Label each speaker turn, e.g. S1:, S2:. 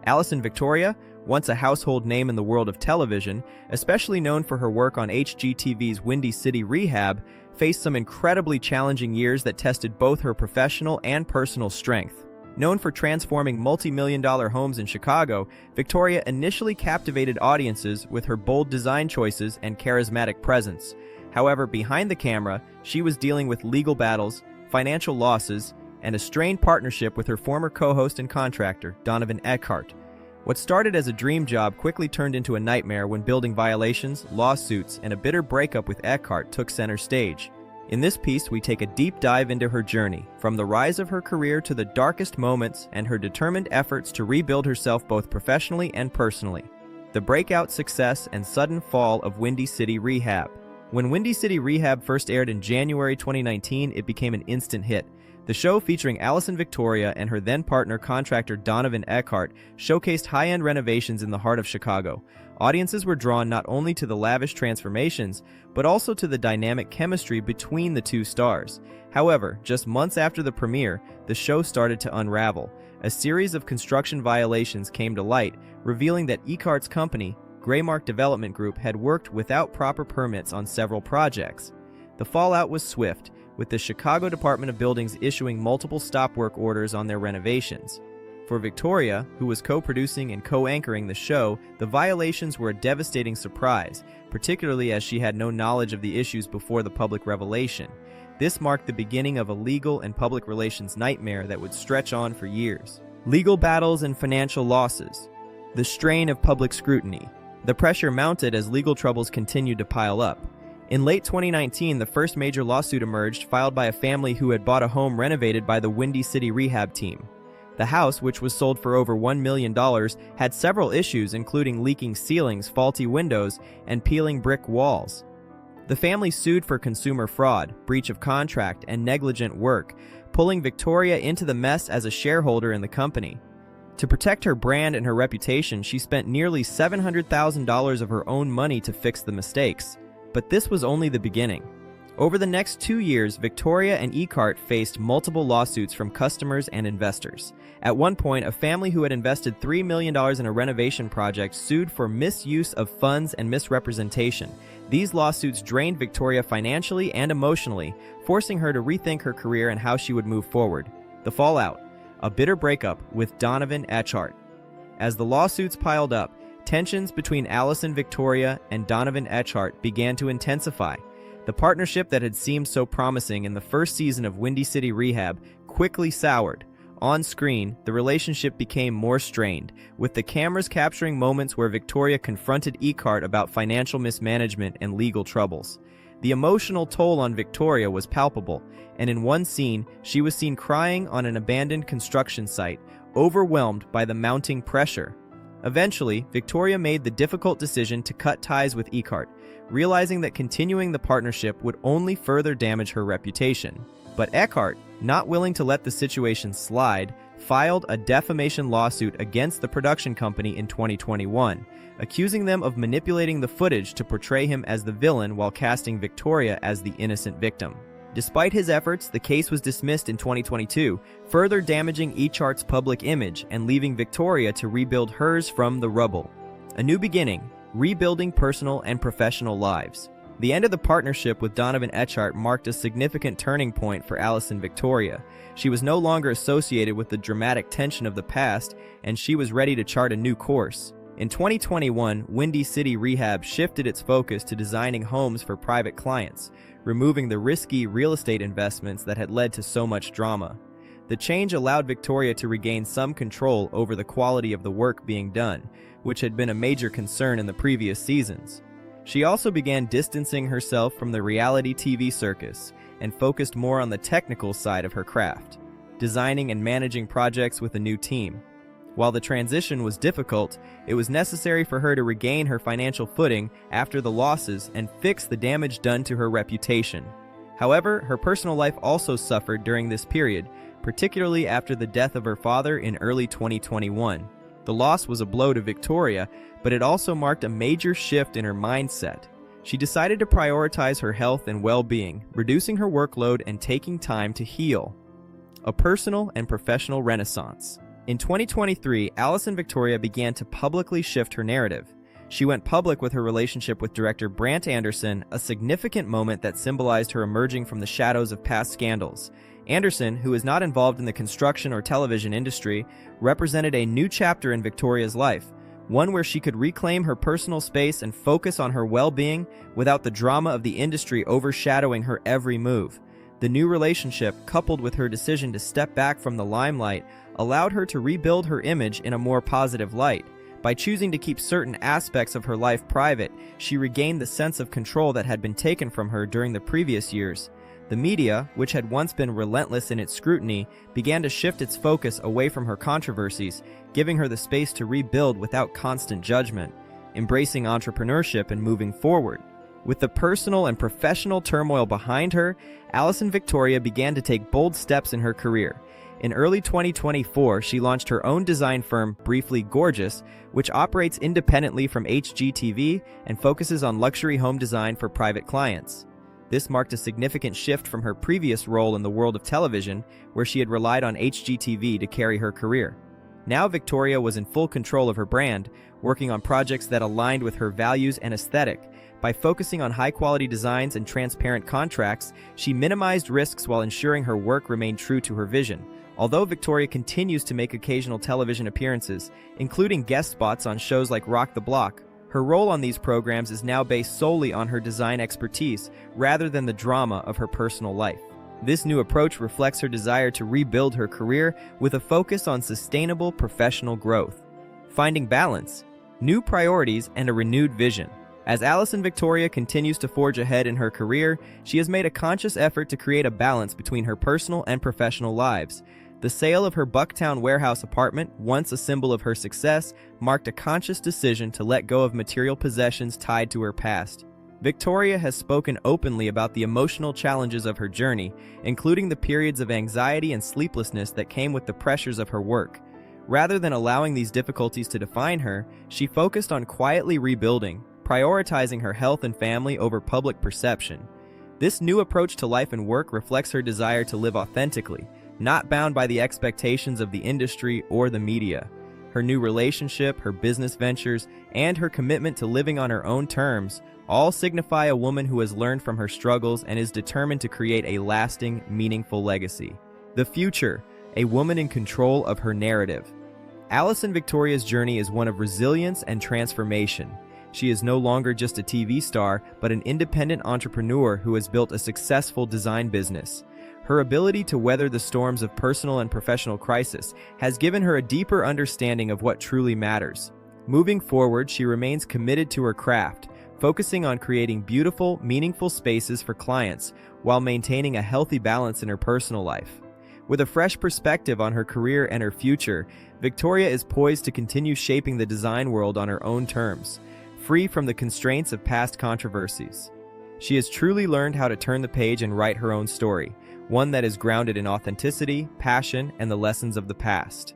S1: Alison Victoria, once a household name in the world of television, especially known for her work on HGTV's Windy City Rehab, faced some incredibly challenging years that tested both her professional and personal strength. Known for transforming multi-million-dollar homes in Chicago, Victoria initially captivated audiences with her bold design choices and charismatic presence. However, behind the camera, she was dealing with legal battles, financial losses, and a strained partnership with her former co-host and contractor, Donovan Eckhart. What started as a dream job quickly turned into a nightmare when building violations, lawsuits, and a bitter breakup with Eckhart took center stage. In this piece, we take a deep dive into her journey, from the rise of her career to the darkest moments and her determined efforts to rebuild herself both professionally and personally. The breakout success and sudden fall of Windy City Rehab. When Windy City Rehab first aired in January 2019, it became an instant hit. The show, featuring Alison Victoria and her then-partner contractor Donovan Eckhart, showcased high-end renovations in the heart of Chicago. Audiences were drawn not only to the lavish transformations, but also to the dynamic chemistry between the two stars. However, just months after the premiere, the show started to unravel. A series of construction violations came to light, revealing that Eckhart's company, Graymark Development Group, had worked without proper permits on several projects. The fallout was swift, with the Chicago Department of Buildings issuing multiple stop work orders on their renovations. For Victoria, who was co-producing and co-anchoring the show, the violations were a devastating surprise, particularly as she had no knowledge of the issues before the public revelation. This marked the beginning of a legal and public relations nightmare that would stretch on for years. Legal battles and financial losses. The strain of public scrutiny. The pressure mounted as legal troubles continued to pile up. In late 2019, the first major lawsuit emerged, filed by a family who had bought a home renovated by the Windy City Rehab team. The house, which was sold for over $1 million, had several issues, including leaking ceilings, faulty windows, and peeling brick walls. The family sued for consumer fraud, breach of contract, and negligent work, pulling Victoria into the mess as a shareholder in the company. To protect her brand and her reputation, she spent nearly $700,000 of her own money to fix the mistakes. But this was only the beginning. Over the next 2 years, Victoria and Eckhart faced multiple lawsuits from customers and investors. At one point, a family who had invested $3 million in a renovation project sued for misuse of funds and misrepresentation. These lawsuits drained Victoria financially and emotionally, forcing her to rethink her career and how she would move forward. The fallout: a bitter breakup with Donovan Eckhart. As the lawsuits piled up, tensions between Alison Victoria and Donovan Eckhart began to intensify. The partnership that had seemed so promising in the first season of Windy City Rehab quickly soured. On screen, the relationship became more strained, with the cameras capturing moments where Victoria confronted Eckhart about financial mismanagement and legal troubles. The emotional toll on Victoria was palpable, and in one scene, she was seen crying on an abandoned construction site, overwhelmed by the mounting pressure. Eventually, Victoria made the difficult decision to cut ties with Eckhart, realizing that continuing the partnership would only further damage her reputation. But Eckhart, not willing to let the situation slide, filed a defamation lawsuit against the production company in 2021, accusing them of manipulating the footage to portray him as the villain while casting Victoria as the innocent victim. Despite his efforts, the case was dismissed in 2022, further damaging Eckhart's public image and leaving Victoria to rebuild hers from the rubble. A new beginning, rebuilding personal and professional lives. The end of the partnership with Donovan Eckhart marked a significant turning point for Alison Victoria. She was no longer associated with the dramatic tension of the past, and she was ready to chart a new course. In 2021, Windy City Rehab shifted its focus to designing homes for private clients, removing the risky real estate investments that had led to so much drama. The change allowed Victoria to regain some control over the quality of the work being done, which had been a major concern in the previous seasons. She also began distancing herself from the reality TV circus and focused more on the technical side of her craft, designing and managing projects with a new team. While the transition was difficult, it was necessary for her to regain her financial footing after the losses and fix the damage done to her reputation. However, her personal life also suffered during this period, particularly after the death of her father in early 2021. The loss was a blow to Victoria, but it also marked a major shift in her mindset. She decided to prioritize her health and well-being, reducing her workload and taking time to heal. A personal and professional renaissance. In 2023, Alison Victoria began to publicly shift her narrative. She went public with her relationship with director Brant Anderson, a significant moment that symbolized her emerging from the shadows of past scandals. Anderson, who is not involved in the construction or television industry, represented a new chapter in Victoria's life, one where she could reclaim her personal space and focus on her well-being without the drama of the industry overshadowing her every move. The new relationship, coupled with her decision to step back from the limelight, allowed her to rebuild her image in a more positive light. By choosing to keep certain aspects of her life private, she regained the sense of control that had been taken from her during the previous years. The media, which had once been relentless in its scrutiny, began to shift its focus away from her controversies, giving her the space to rebuild without constant judgment, embracing entrepreneurship and moving forward. With the personal and professional turmoil behind her, Alison Victoria began to take bold steps in her career. In early 2024, she launched her own design firm, Briefly Gorgeous, which operates independently from HGTV and focuses on luxury home design for private clients. This marked a significant shift from her previous role in the world of television, where she had relied on HGTV to carry her career. Now Victoria was in full control of her brand, working on projects that aligned with her values and aesthetic. By focusing on high-quality designs and transparent contracts, she minimized risks while ensuring her work remained true to her vision. Although Victoria continues to make occasional television appearances, including guest spots on shows like Rock the Block, her role on these programs is now based solely on her design expertise rather than the drama of her personal life. This new approach reflects her desire to rebuild her career with a focus on sustainable professional growth. Finding balance, new priorities, and a renewed vision. As Alison Victoria continues to forge ahead in her career, she has made a conscious effort to create a balance between her personal and professional lives. The sale of her Bucktown warehouse apartment, once a symbol of her success, marked a conscious decision to let go of material possessions tied to her past. Victoria has spoken openly about the emotional challenges of her journey, including the periods of anxiety and sleeplessness that came with the pressures of her work. Rather than allowing these difficulties to define her, she focused on quietly rebuilding, prioritizing her health and family over public perception. This new approach to life and work reflects her desire to live authentically, not bound by the expectations of the industry or the media. Her new relationship, her business ventures, and her commitment to living on her own terms all signify a woman who has learned from her struggles and is determined to create a lasting, meaningful legacy. The future, a woman in control of her narrative. Alison Victoria's journey is one of resilience and transformation. She is no longer just a TV star, but an independent entrepreneur who has built a successful design business. Her ability to weather the storms of personal and professional crisis has given her a deeper understanding of what truly matters. Moving forward, she remains committed to her craft, focusing on creating beautiful, meaningful spaces for clients while maintaining a healthy balance in her personal life. With a fresh perspective on her career and her future, Victoria is poised to continue shaping the design world on her own terms, free from the constraints of past controversies. She has truly learned how to turn the page and write her own story, one that is grounded in authenticity, passion, and the lessons of the past.